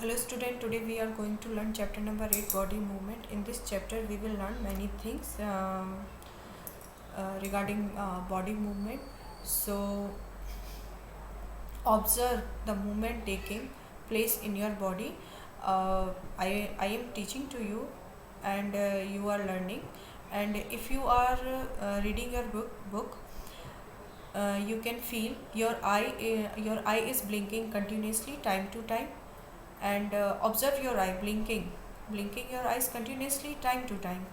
Hello student, today we are going to learn chapter number 8, body movement. In this chapter we will learn many things regarding body movement. So observe the movement taking place in your body. I am teaching to you and you are learning, and if you are reading your book, you can feel your eye is blinking continuously time to time, and observe your eye blinking your eyes continuously time to time.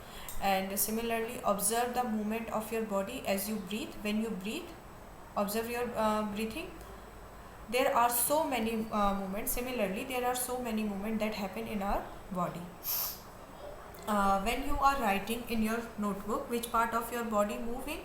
And similarly observe the movement of your body as you breathe. When you breathe, observe your breathing. There are so many movements. Similarly, there are so many movements that happen in our body. When you are writing in your notebook, which part of your body moving?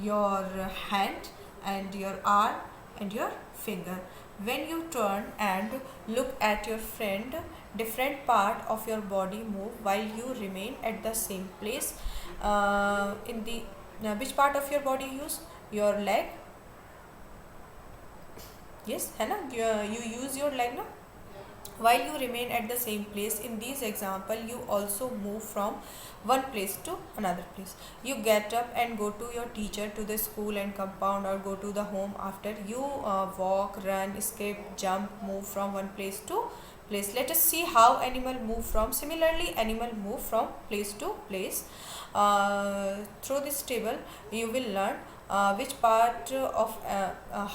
Your hand and your arm and your finger. When you turn and look at your friend, different part of your body move while you remain at the same place. In the which part of your body use? Your leg. Yes, है ना? You use your leg ना? While you remain at the same place. In these example, you also move from one place to another place. You get up and go to your teacher, to the school and compound, or go to the home after. You walk, run, escape, jump, move from one place to place. Let us see how animal move from. Similarly, animal move from place to place. Through this table, you will learn which part of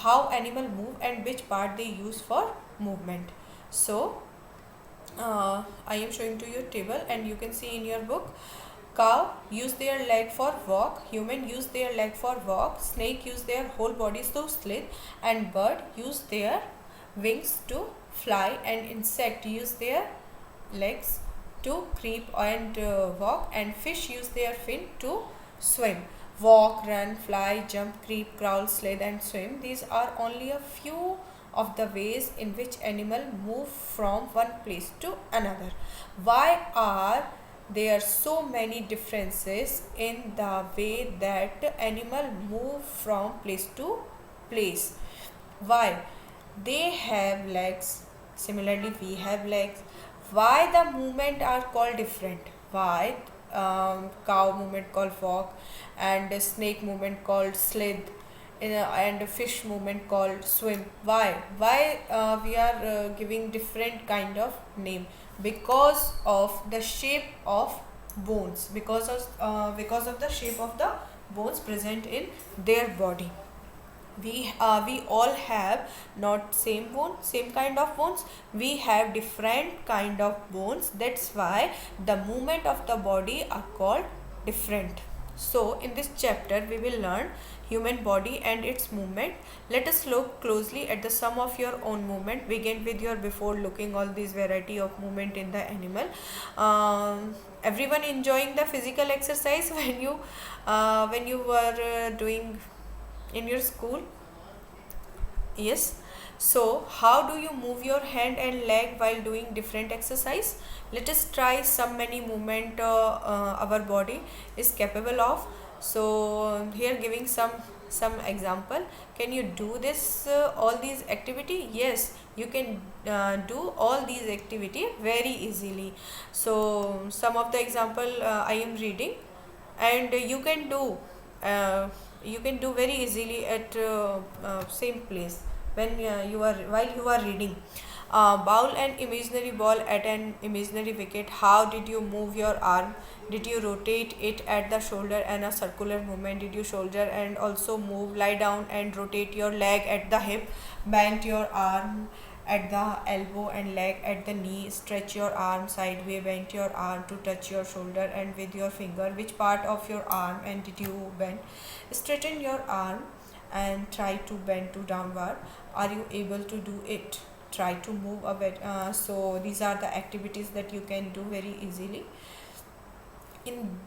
how animal move and which part they use for movement. So I am showing to you table, and you can see in your book. Cow use their leg for walk, human use their leg for walk, snake use their whole bodies to slither, and bird use their wings to fly, and insect use their legs to creep and walk, and fish use their fin to swim. Walk, run, fly, jump, creep, crawl, slither and swim. These are only a few of the ways in which animal move from one place to another. Why are there so many differences in the way that animal move from place to place? Why? They have legs, similarly we have legs. Why the movement are called different? Why cow movement called walk, and snake movement called slither, and fish movement called swim? Why we are giving different kind of name? Because of the shape of bones, because of the shape of the bones present in their body. We all have not same kind of bones. We have different kind of bones. That's why the movement of the body are called different. So in this chapter we will learn human body and its movement. Let us look closely at the sum of your own movement. Begin with your before looking all these variety of movement in the animal. Everyone enjoying the physical exercise when you were doing in your school? Yes. So how do you move your hand and leg while doing different exercise? Let us try some many movement our body is capable of. So here giving some example. Can you do this all these activity? Yes, you can do all these activity very easily. So some of the example I am reading, and you can do very easily at same place when while you are reading. Bowl an imaginary ball at an imaginary wicket. How did you move your arm? Did you rotate it at the shoulder and a circular movement? Did you shoulder and also move? Lie down and rotate your leg at the hip. Bend your arm at the elbow and leg at the knee. Stretch your arm sideways. Bend your arm to touch your shoulder and with your finger. Which part of your arm and did you bend? Straighten your arm and try to bend to downward. Are you able to do it? Try to move a bit. So these are the activities that you can do very easily. In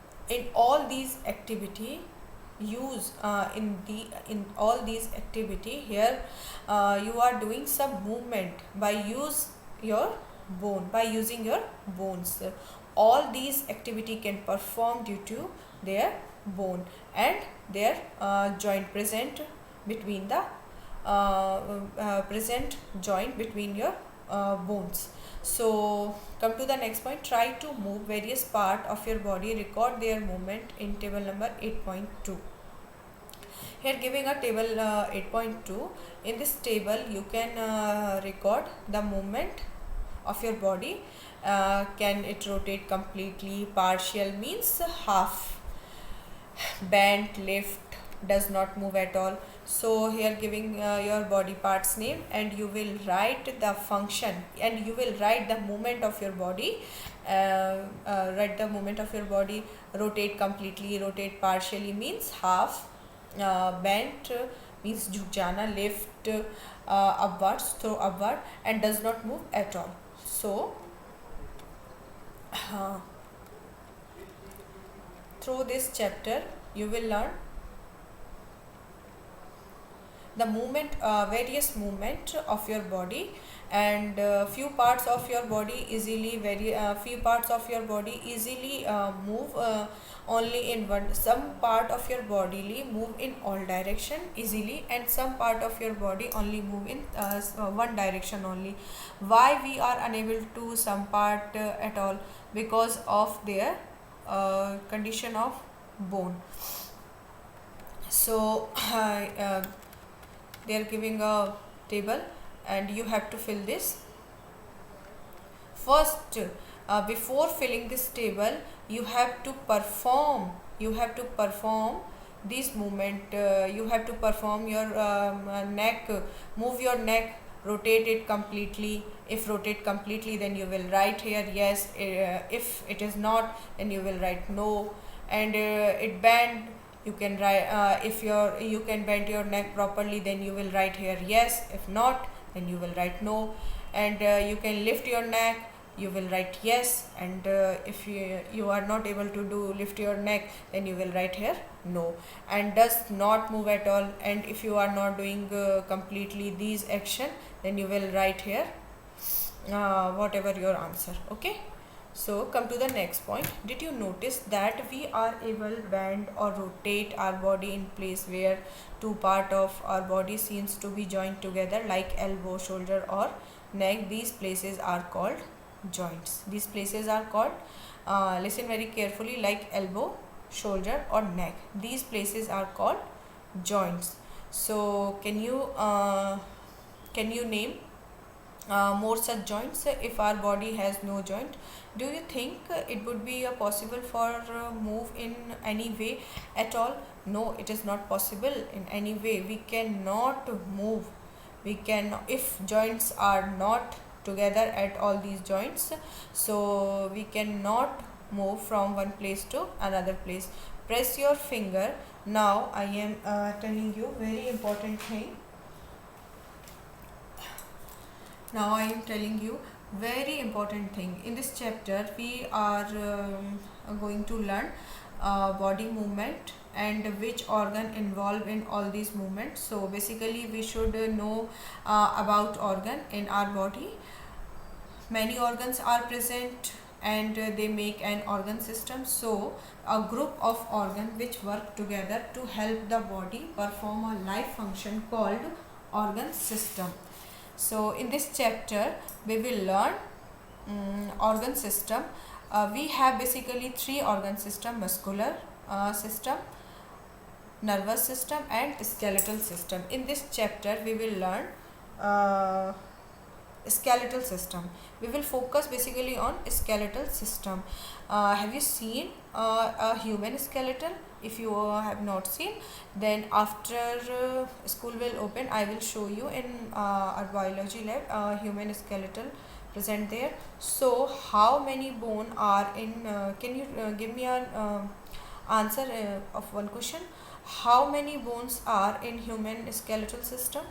all these activity, use in all these activity here, you are doing some movement by using your bones. All these activity can perform due to their bone and their joint present between the present joint between your bones. So come to the next point. Try to move various part of your body. Record their movement in table number 8.2. Here giving a table 8.2. In this table you can record the movement of your body. Can it rotate completely? Partial means half. Bent, lift, does not move at all. So here giving your body parts name, and you will write the function, and you will write the movement of your body. Write the movement of your body. Rotate completely, rotate partially means half. Bent means झुक जाना, lift upwards, throw upward, and does not move at all. So through this chapter you will learn the movement, various movement of your body, and few parts of your body easily few parts of your body easily move only in one. Some part of your body move in all direction easily, and some part of your body only move in one direction only. Why we are unable to some part at all? Because of their condition of bone. So they are giving a table and you have to fill this. First, before filling this table, you have to perform this movement. You have to perform your neck, move your neck, rotate it completely. If rotate completely, then you will write here yes. If it is not, then you will write no. And it bend, you can write if you can bend your neck properly, then you will write here yes. If not, then you will write no. And you can lift your neck, you will write yes. And if you are not able to do lift your neck, then you will write here no. And does not move at all, and if you are not doing completely these action, then you will write here whatever your answer. Okay, so come to the next point. Did you notice that we are able to bend or rotate our body in place where two part of our body seems to be joined together, like elbow, shoulder or neck? These places are called joints. These places are called listen very carefully, like elbow, shoulder or neck. These places are called joints. So can you name more such joints? If our body has no joint, do you think it would be possible for move in any way at all? No, it is not possible in any way. We cannot move. We can, if joints are not together at all these joints, so we cannot move from one place to another place. Press your finger. Now I am telling you very important thing. Now I am telling you very important thing. In this chapter we are going to learn body movement and which organ involved in all these movements. So basically we should know about organ in our body. Many organs are present and they make an organ system. So a group of organs which work together to help the body perform a life function called organ system. So in this chapter we will learn organ system. We have basically three organ system: muscular system, nervous system and skeletal system. In this chapter we will learn skeletal system. We will focus basically on skeletal system. Have you seen a human skeleton? If you have not seen, then after school will open, I will show you in our biology lab human skeletal present there. So how many bone are in can you give me an answer of one question? How many bones are in human skeletal system?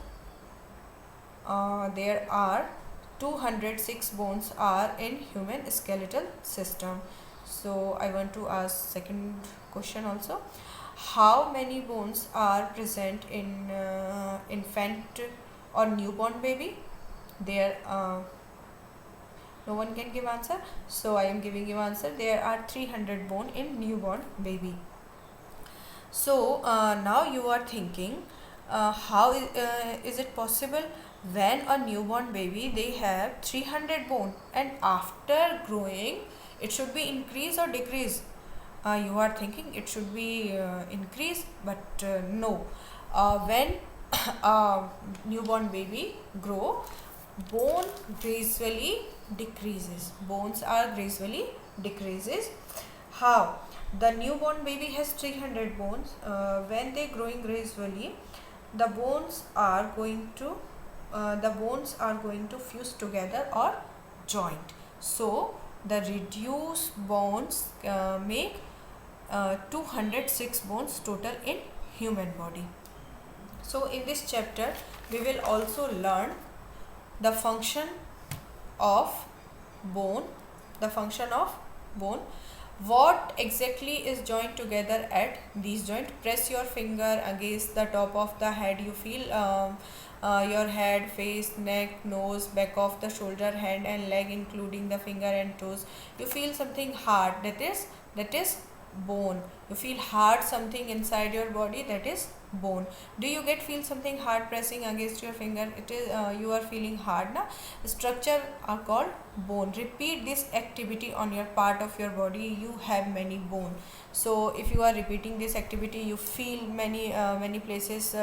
There are 206 bones are in human skeletal system. So I want to ask second question also. How many bones are present in infant or newborn baby? There no one can give answer, so I am giving you answer. There are 300 bone in newborn baby. So now you are thinking how is it possible When a newborn baby, they have 300 bone, and after growing it should be increase or decrease. You are thinking it should be increase, but no. When a newborn baby grow, bone gradually decreases. Bones are gradually decreases. How? The newborn baby has 300 bones. When they growing gradually, the bones are going to fuse together or joint. So the reduced bones make 206 bones total in human body. So in this chapter we will also learn the function of bone, the function of bone, what exactly is joined together at these joint. Press your finger against the top of the head. You feel your head, face, neck, nose, back of the shoulder, hand and leg, including the finger and toes. You feel something hard, that is bone. You feel hard something inside your body, that is bone. Do you feel something hard pressing against your finger? It is you are feeling hard na. Structure are called bone. Repeat this activity on your part of your body. You have many bone. So if you are repeating this activity, you feel many places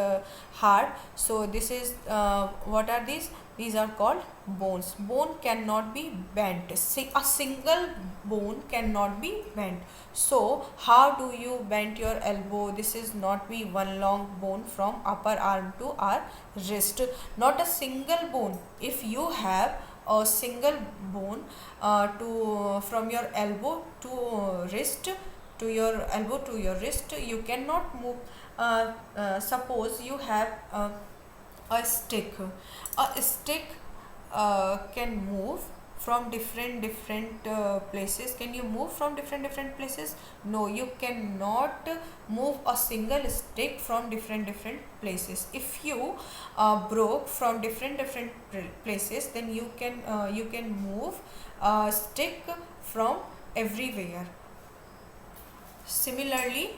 hard. So this is what are these? These are called bones. Bone cannot be bent. A single bone cannot be bent. So how do you bend your elbow? This is not be one long bone from upper arm to our wrist. Not a single bone. If you have a single bone to from your elbow to wrist, to your elbow to your wrist, you cannot move. Suppose you have a stick. A stick can move from different places. Can you move from different places? No, you cannot move a single stick from different places. If you broke from different places, then you can move a stick from everywhere. Similarly,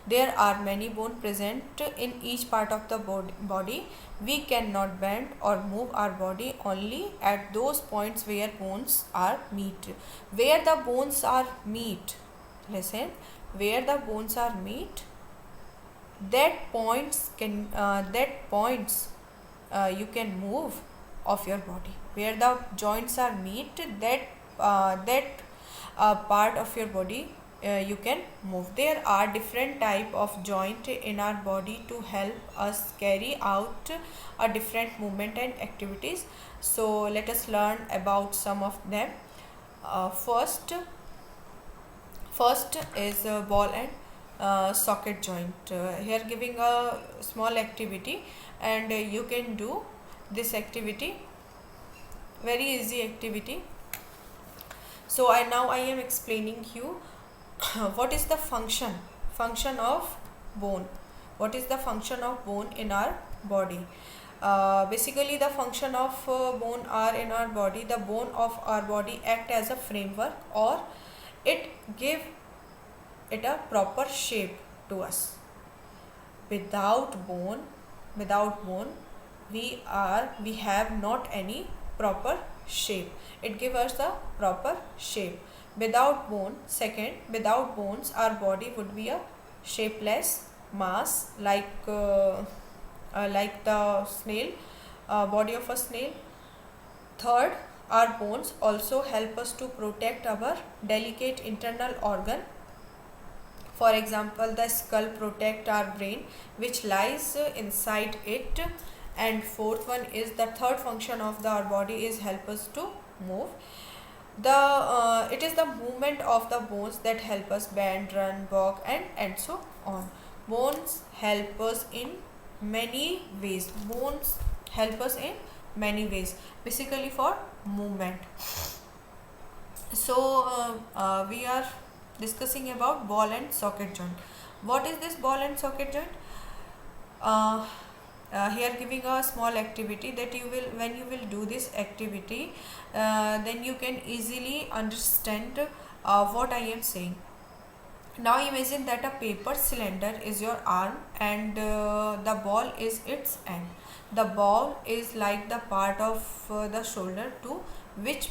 there are many bones present in each part of the body. We cannot bend or move our body only at those points where bones are meet. Where the bones are meet, listen, where the bones are meet, that points you can move of your body. Where the joints are meet, that part of your body you can move. There are different type of joint in our body to help us carry out a different movement and activities. So let us learn about some of them. First is ball and socket joint. Here giving a small activity, and you can do this activity, very easy activity. So I am explaining you what is the function of bone. What is the function of bone in our body? Basically the function of bone are in our body. The bone of our body act as a framework, or it give it a proper shape to us. Without bone we have not any proper shape. It gives us the proper shape. Without bones our body would be a shapeless mass, like the snail, body of a snail. Third, our bones also help us to protect our delicate internal organ. For example, the skull protect our brain, which lies inside it. And fourth one is the third function of our body is help us to move. It is the movement of the bones that help us bend, run, walk, and so on. Bones help us in many ways. Basically for movement. So we are discussing about ball and socket joint. What is this ball and socket joint? Here giving a small activity that when you will do this activity, then you can easily understand what I am saying. Now imagine that a paper cylinder is your arm and the ball is its end. The ball is like the part of the shoulder to which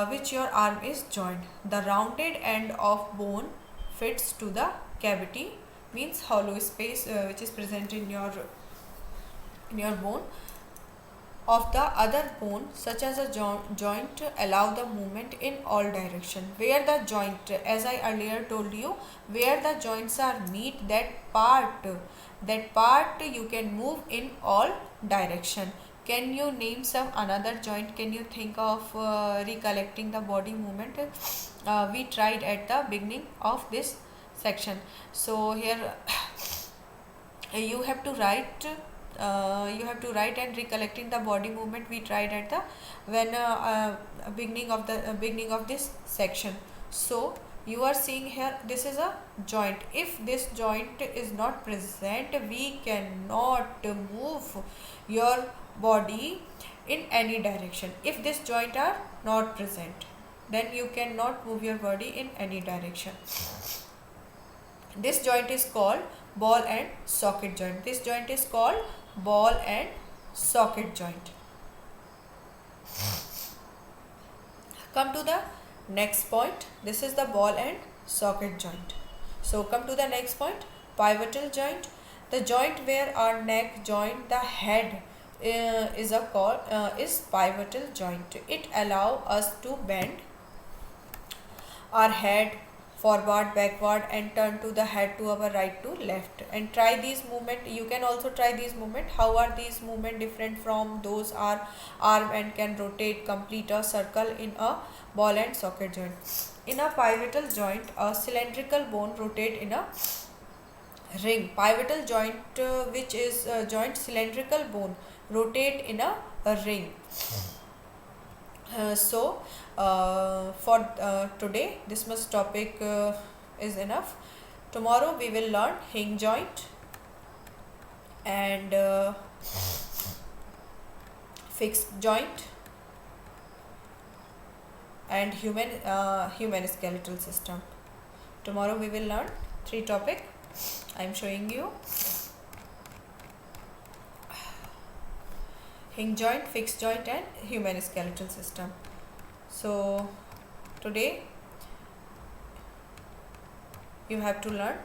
which your arm is joined. The rounded end of bone fits to the cavity, means hollow space which is present in your bone of the other bone, such as a joint, allow the movement in all direction. Where the joint, as I earlier told you, where the joints are meet, that part you can move in all direction. Can you name some another joint? Can you think of recollecting the body movement we tried at the beginning of this section? So here you have to write and recollecting the body movement we tried at the when beginning of this section. So you are seeing here, this is a joint. If this joint is not present, we cannot move your body in any direction. If this joint are not present, then you cannot move your body in any direction. This joint is called ball and socket joint. This joint is called ball and socket joint. Come to the next point. This is the ball and socket joint. So come to the next point, pivotal joint. The joint where our neck joint the head is pivotal joint. It allow us to bend our head forward, backward, and turn to the head to our right to left, and try these movement. You can also try these movement. How are these movement different from those are arm and can rotate, complete a circle in a ball and socket joint? In a pivotal joint, a cylindrical bone rotate in a ring. Pivotal joint, which is joint cylindrical bone, rotate in a ring. For today, this much topic is enough. Tomorrow we will learn hinge joint and fixed joint and human skeletal system. Tomorrow we will learn 3 topic. I am showing you hinge joint, fixed joint, and human skeletal system. So today you have to learn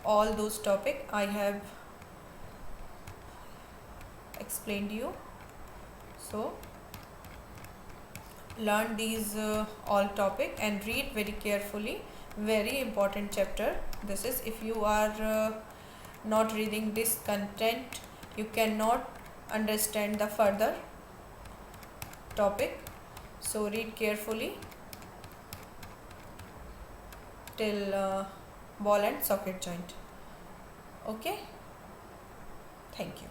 all those topics I have explained you. So learn these all topic and read very carefully. Very important chapter this is. If you are not reading this content, you cannot understand the further topic. So read carefully till ball and socket joint. Okay, thank you.